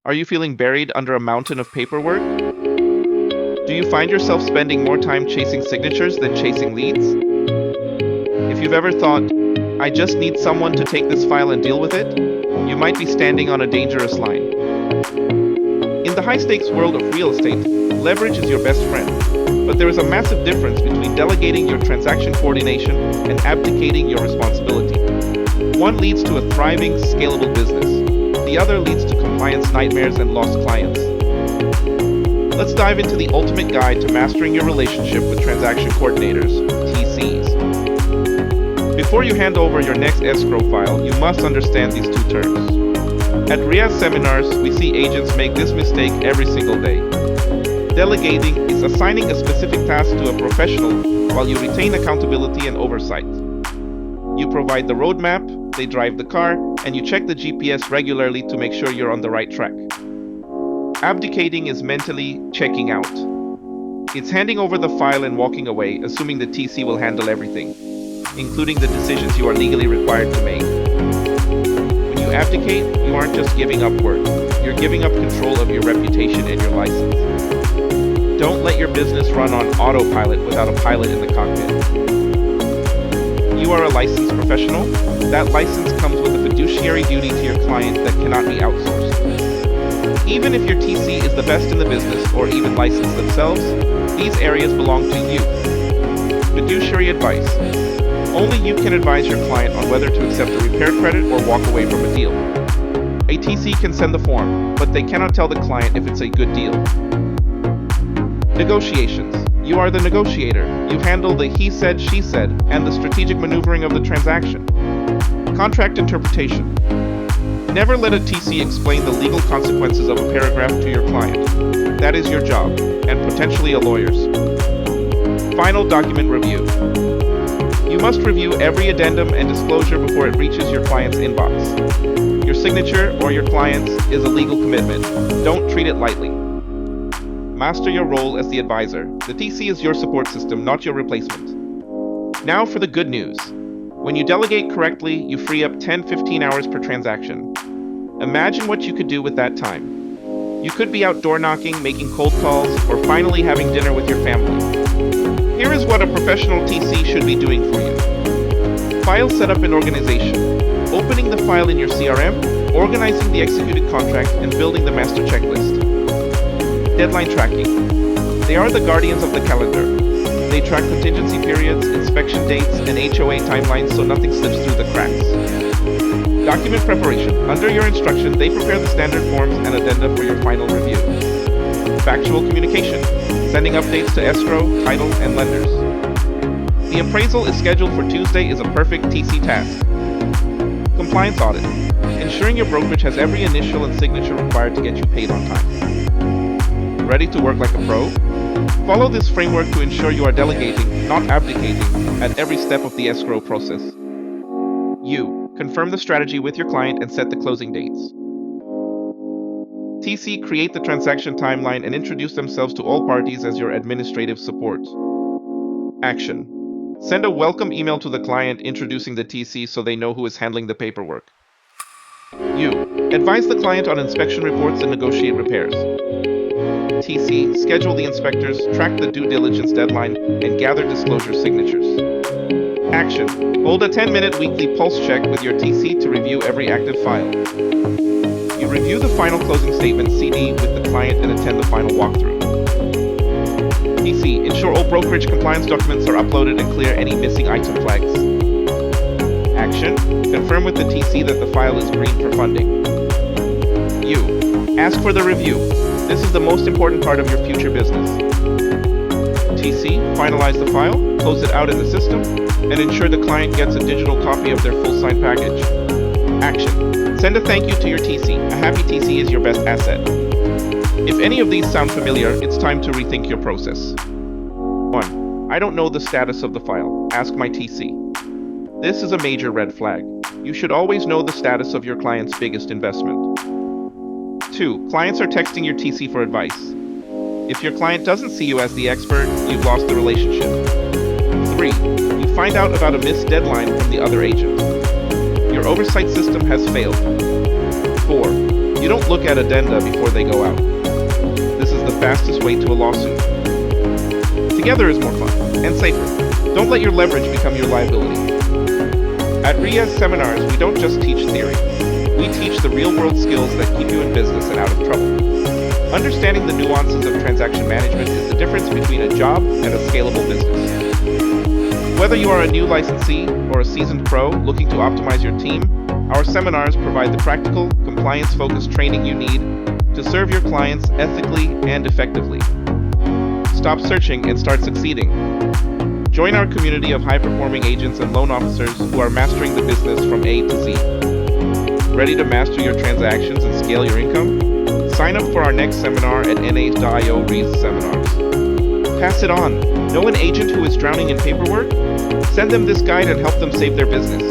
Are you feeling buried under a mountain of paperwork? Do you find yourself spending more time chasing signatures than chasing leads? If you've ever thought, I just need someone to take this file and deal with it, you might be standing on a dangerous line. In the high-stakes world of real estate, leverage is your best friend, but there is a massive difference between delegating your transaction coordination and abdicating your responsibility. One leads to a thriving, scalable business. The other leads to compliance nightmares and lost clients. Let's dive into the ultimate guide to mastering your relationship with transaction coordinators, TCs. Before you hand over your next escrow file, you must understand these two terms. At RIA seminars, we see agents make this mistake every single day. Delegating is assigning a specific task to a professional while you retain accountability and oversight. You provide the roadmap, they drive the car, and you check the GPS regularly to make sure you're on the right track. Abdicating is mentally checking out. It's handing over the file and walking away, assuming the TC will handle everything, including the decisions you are legally required to make. When you abdicate, you aren't just giving up work, you're giving up control of your reputation and your license. Don't let your business run on autopilot without a pilot in the cockpit. You are a licensed professional. That license comes with a fiduciary duty to your client that cannot be outsourced. Even if your TC is the best in the business or even licensed themselves, these areas belong to you. Fiduciary advice. Only you can advise your client on whether to accept a repair credit or walk away from a deal. A TC can send the form, but they cannot tell the client if it's a good deal. Negotiations. You are the negotiator. You handle the he said, she said, and the strategic maneuvering of the transaction. Contract interpretation. Never let a TC explain the legal consequences of a paragraph to your client. That is your job, and potentially a lawyer's. Final document review. You must review every addendum and disclosure before it reaches your client's inbox. Your signature or your client's is a legal commitment. Don't treat it lightly. Master your role as the advisor. The TC is your support system, not your replacement. Now for the good news. When you delegate correctly, you free up 10-15 hours per transaction. Imagine what you could do with that time. You could be out door knocking, making cold calls, or finally having dinner with your family. Here is what a professional TC should be doing for you. File setup and organization. Opening the file in your CRM, organizing the executed contract, and building the master checklist. Deadline tracking. They are the guardians of the calendar. They track contingency periods, inspection dates, and HOA timelines so nothing slips through the cracks. Document preparation. Under your instruction, they prepare the standard forms and addenda for your final review. Factual communication. Sending updates to escrow, title, and lenders. The appraisal is scheduled for Tuesday is a perfect TC task. Compliance audit. Ensuring your brokerage has every initial and signature required to get you paid on time. Ready to work like a pro? Follow this framework to ensure you are delegating, not abdicating, at every step of the escrow process. You. Confirm the strategy with your client and set the closing dates. TC create the transaction timeline and introduce themselves to all parties as your administrative support. Action. Send a welcome email to the client introducing the TC so they know who is handling the paperwork. You. Advise the client on inspection reports and negotiate repairs. TC. Schedule the inspectors, track the due diligence deadline, and gather disclosure signatures. Action. Hold a 10-minute weekly pulse check with your TC to review every active file. You review the final closing statement CD with the client and attend the final walkthrough. TC. Ensure all brokerage compliance documents are uploaded and clear any missing item flags. Action. Confirm with the TC that the file is green for funding. You. Ask for the review. This is the most important part of your future business. TC. Finalize the file, close it out in the system, and ensure the client gets a digital copy of their full signed package. Action. Send a thank you to your TC. A happy TC is your best asset. If any of these sound familiar, it's time to rethink your process. 1. I don't know the status of the file. Ask my TC. This is a major red flag. You should always know the status of your client's biggest investment. 2. Clients are texting your TC for advice. If your client doesn't see you as the expert, you've lost the relationship. 3. You find out about a missed deadline from the other agent. Your oversight system has failed. 4. You don't look at addenda before they go out. This is the fastest way to a lawsuit. Together is more fun and safer. Don't let your leverage become your liability. At RIA's seminars, we don't just teach theory. We teach the real-world skills that keep you in business and out of trouble. Understanding the nuances of transaction management is the difference between a job and a scalable business. Whether you are a new licensee or a seasoned pro looking to optimize your team, our seminars provide the practical, compliance-focused training you need to serve your clients ethically and effectively. Stop searching and start succeeding. Join our community of high-performing agents and loan officers who are mastering the business from A to Z. Ready to master your transactions and scale your income? Sign up for our next seminar at na.io RIA's seminars. Pass it on. Know an agent who is drowning in paperwork? Send them this guide and help them save their business.